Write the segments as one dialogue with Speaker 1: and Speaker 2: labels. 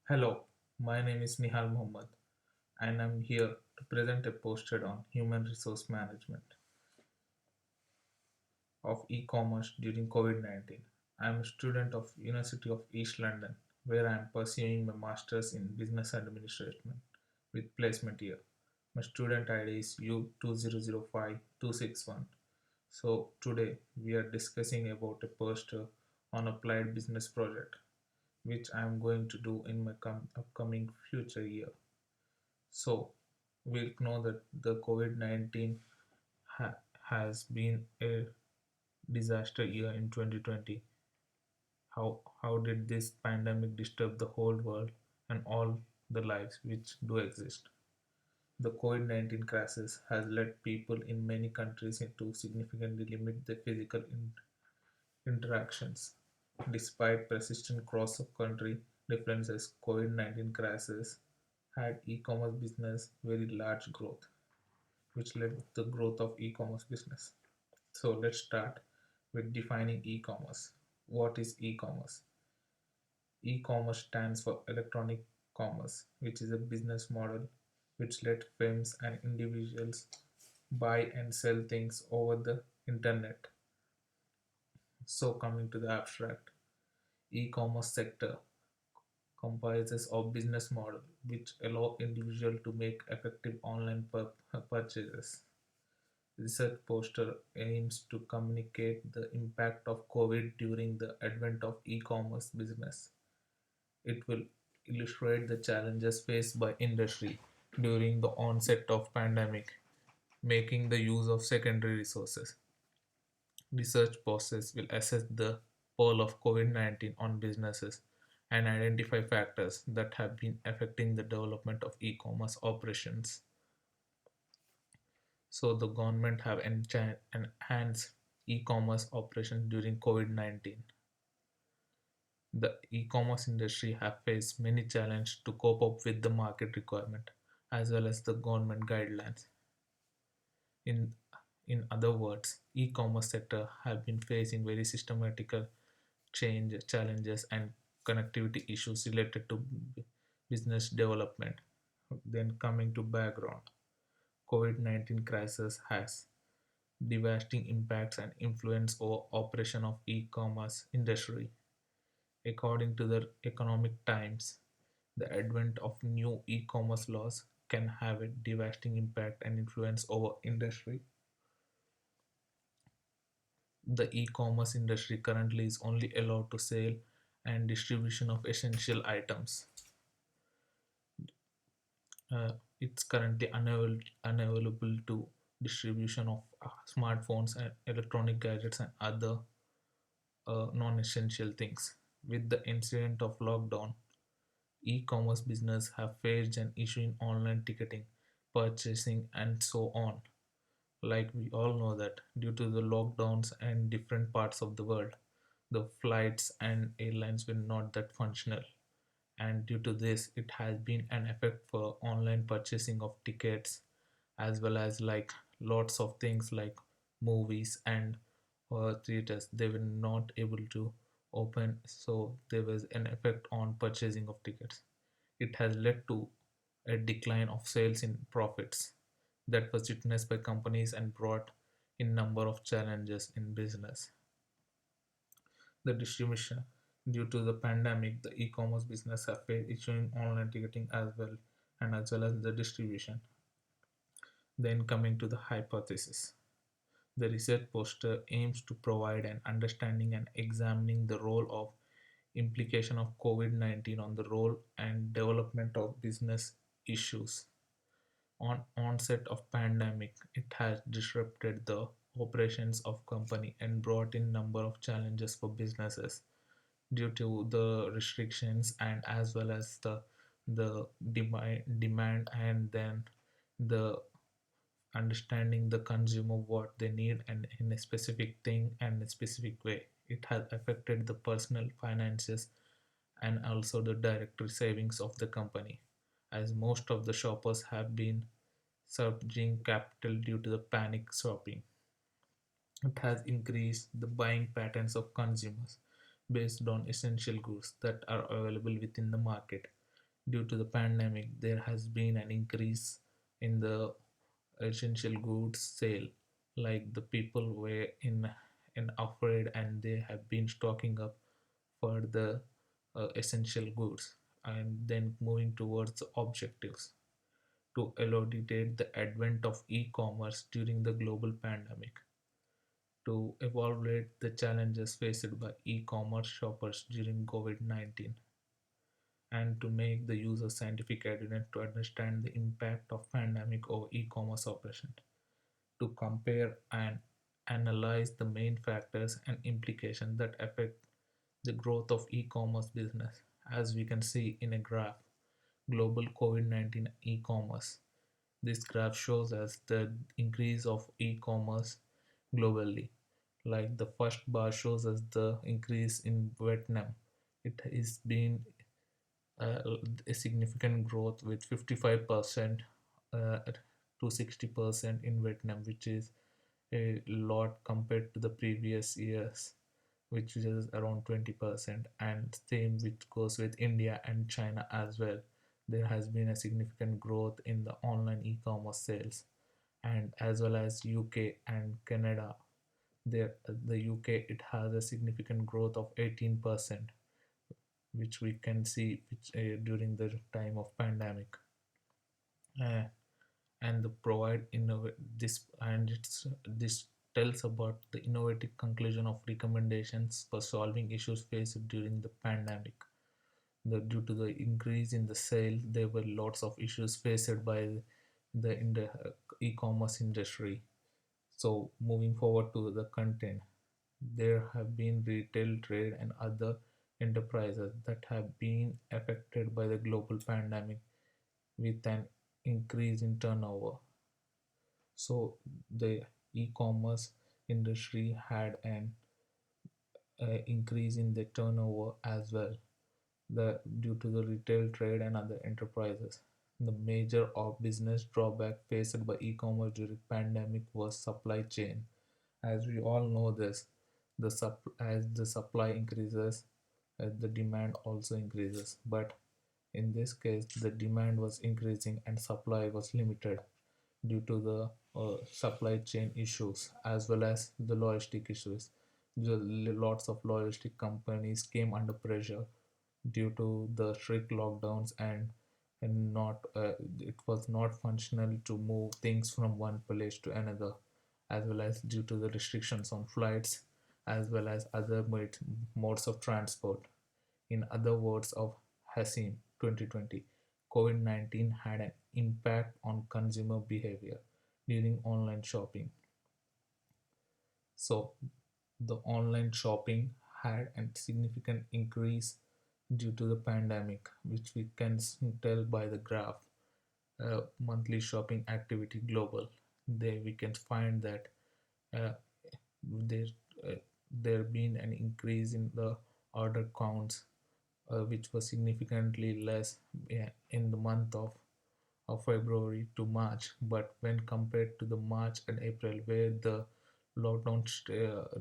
Speaker 1: Hello, my name is Nihal Muhammad and I'm here to present a poster on human resource management of e-commerce during COVID-19. I'm a student of University of East London where I'm pursuing my masters in business administration with placement here. My student ID is U2005261. So today we are discussing about a poster on applied business project which I'm going to do in my upcoming future year. So we know that the COVID-19 has been a disaster year in 2020. How did this pandemic disturb the whole world and all the lives which do exist? The COVID-19 crisis has led people in many countries to significantly limit their physical interactions. Despite persistent cross-country differences, COVID-19 crisis had e-commerce business very large growth, which led the growth of e-commerce business. So let's start with defining e-commerce. What is e-commerce? E-commerce stands for electronic commerce, which is a business model which let firms and individuals buy and sell things over the internet. So coming to the abstract, e-commerce sector comprises of business model which allow individual to make effective online purchases. Research poster aims to communicate the impact of COVID during the advent of e-commerce business. It will illustrate the challenges faced by industry during the onset of pandemic, making the use of secondary resources. Research process will assess the toll of COVID-19 on businesses and identify factors that have been affecting the development of e-commerce operations. So the government have enhanced e-commerce operations during COVID-19. The e-commerce industry have faced many challenges to cope up with the market requirement as well as the government guidelines. In in other words, e-commerce sector have been facing very systematical change challenges and connectivity issues related to business development. Then coming to background, COVID-19 crisis has devastating impacts and influence over operation of e-commerce industry. According to the Economic Times, the advent of new e-commerce laws can have a devastating impact and influence over industry. The e-commerce industry currently is only allowed to sell and distribution of essential items. It's currently unavailable to distribution of smartphones and electronic gadgets and other non-essential things. With the incident of lockdown, e-commerce business have faced an issue in online ticketing, purchasing, and so on. Like we all know that due to the lockdowns and different parts of the world, the flights and airlines were not that functional. And due to this, it has been an effect for online purchasing of tickets as well as like lots of things like movies and theaters. They were not able to open, so there was an effect on purchasing of tickets. It has led to a decline of sales in profits that was witnessed by companies and brought in number of challenges in business. The distribution due to the pandemic, the e-commerce business have faced issue in online ticketing as well as the distribution. Then coming to the hypothesis. The research poster aims to provide an understanding and examining the role of implication of COVID-19 on the role and development of business issues. On onset of pandemic, it has disrupted the operations of company and brought in number of challenges for businesses due to the restrictions and as well as the demand and then the understanding the consumer what they need and in a specific thing and a specific way. It has affected the personal finances and also the directory savings of the company, as most of the shoppers have been surging capital due to the panic shopping. It has increased the buying patterns of consumers based on essential goods that are available within the market Due to the pandemic, there has been an increase in the essential goods sale. Like the people were in afraid and they have been stocking up for the essential goods, and then moving towards the objectives to elucidate the advent of e-commerce during the global pandemic, to evaluate the challenges faced by e-commerce shoppers during COVID-19, and to make the user scientific evidence to understand the impact of pandemic over e-commerce operation, to compare and analyze the main factors and implications that affect the growth of e-commerce business. As we can see in a graph, global COVID-19 e-commerce. This graph shows us the increase of e-commerce globally. Like the first bar shows us the increase in Vietnam. It has been uh, a significant growth with 55% to 60% in Vietnam, which is a lot compared to the previous years, which is around 20%. And same which goes with India and China as well. There has been a significant growth in the online e-commerce sales, and as well as UK and Canada. There, the UK, it has a significant growth of 18%, which we can see during the time of pandemic. Uh, and the provide this and this tells about the innovative conclusion of recommendations for solving issues faced during the pandemic. Due to the increase in the sale, there were lots of issues faced by the e-commerce industry. So moving forward to the content, there have been retail trade and other enterprises that have been affected by the global pandemic with an increase in turnover. So the e-commerce industry had an increase in the turnover as well, due to the retail trade and other enterprises. The major of business drawback faced by e-commerce during pandemic was supply chain. As we all know this, as the supply increases, the demand also increases. But in this case, the demand was increasing and supply was limited due to the supply chain issues as well as the logistic issues. Lots of logistic companies came under pressure due to the strict lockdowns, and not it was not functional to move things from one place to another, as well as due to the restrictions on flights as well as other modes of transport. In other words of Hasim 2020, COVID-19 had an impact on consumer behavior during online shopping. So the online shopping had a significant increase due to the pandemic, which we can tell by the graph. Monthly shopping activity global. There we can find that uh, there uh, there been an increase in the order counts, which was significantly less in the month of February to March. But when compared to the March and April, where the lockdown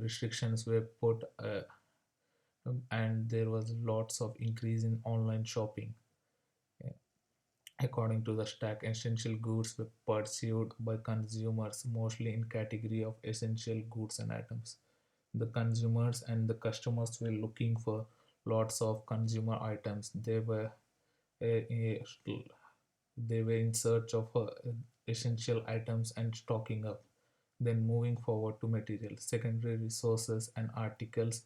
Speaker 1: restrictions were put, and there was lots of increase in online shopping. Uh, According to the stack, essential goods were pursued by consumers mostly in category of essential goods and items. The consumers and the customers were looking for lots of consumer items. Uh, uh, they were in search of essential items and stocking up. Then moving forward to material, secondary resources and articles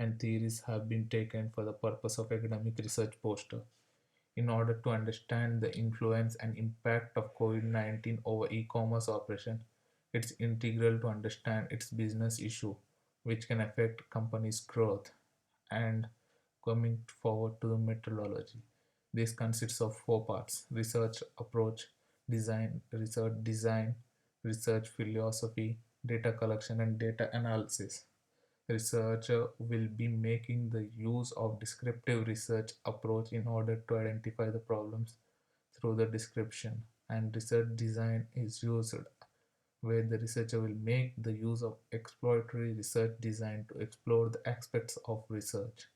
Speaker 1: and theories have been taken for the purpose of academic research poster. In order to understand the influence and impact of COVID-19 over e-commerce operation, it's integral to understand its business issue, which can affect companies' growth. And coming forward to the methodology, this consists of four parts: research approach, design, research philosophy, data collection, and data analysis. Researcher will be making the use of descriptive research approach in order to identify the problems through the description, and research design is used where the researcher will make the use of exploratory research design to explore the aspects of research.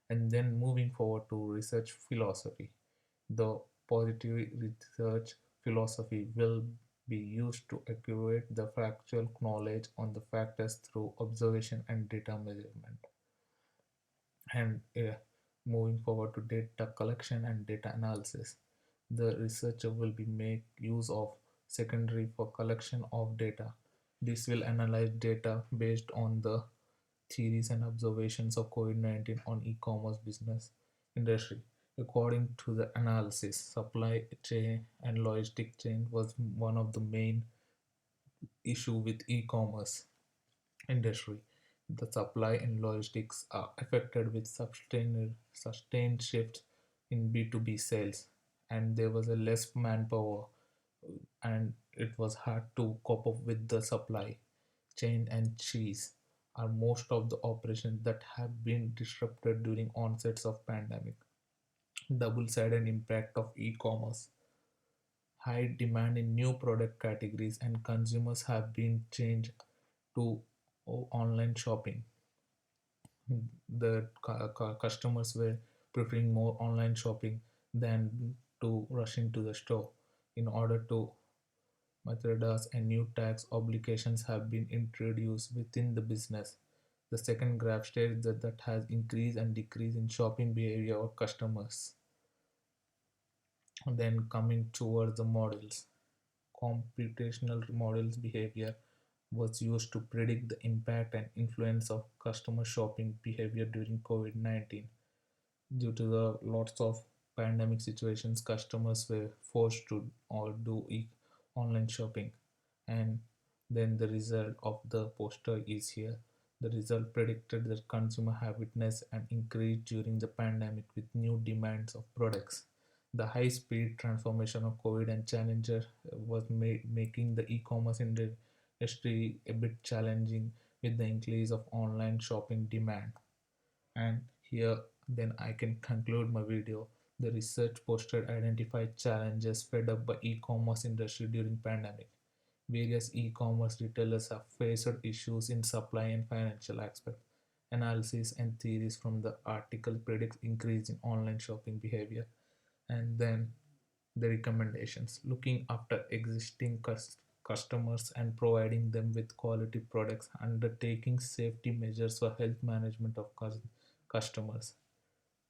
Speaker 1: And then moving forward to research philosophy, The positive research philosophy will be used to accurate the factual knowledge on the factors through observation and data measurement. And moving forward to data collection and data analysis, the researcher will be make use of secondary for collection of data. This will analyze data based on the theories and observations of COVID-19 on e-commerce business industry. According to the analysis, supply chain and logistic chain was one of the main issue with e-commerce industry. The supply and logistics are affected with sustained shifts in B2B sales, and there was a less manpower, and it was hard to cope up with the supply chain. And cheese are most of the operations that have been disrupted during onsets of pandemic. Double-sided impact of e-commerce: high demand in new product categories, and consumers have been changed to online shopping. The customers were preferring more online shopping than to rush into the store. In order to Mithridates and new tax obligations have been introduced within the business. The second graph states that has increase and decrease in shopping behavior of customers. Then coming towards the models, computational models behavior was used to predict the impact and influence of customer shopping behavior during COVID-19. Due to the lots of pandemic situations, customers were forced to or do online shopping. And then the result of the poster is here. The result predicted that consumer habitness and increased during the pandemic with new demands of products. The high speed transformation of COVID and Challenger was making the e-commerce industry a bit challenging with the increase of online shopping demand. And here then I can conclude my video. The research posted identified challenges fed up by e-commerce industry during pandemic. Various e-commerce retailers have faced issues in supply and financial aspect. Analysis and theories from the article predicts increase in online shopping behavior. And then the recommendations: looking after existing customers and providing them with quality products, undertaking safety measures for health management of customers,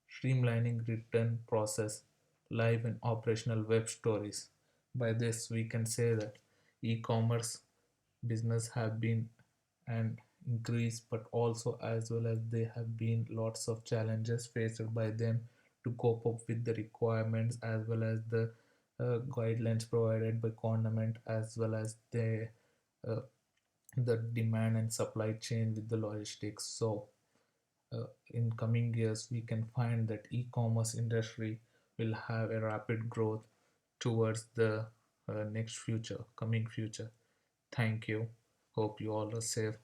Speaker 1: streamlining return process, live and operational web stories. By this, we can say that e-commerce business have been an increase, but also as well as there have been lots of challenges faced by them to cope up with the requirements as well as the guidelines provided by government, as well as uh, the demand and supply chain with the logistics. So in coming years, we can find that e-commerce industry will have a rapid growth towards the next future, coming future. Thank you. Hope you all are safe.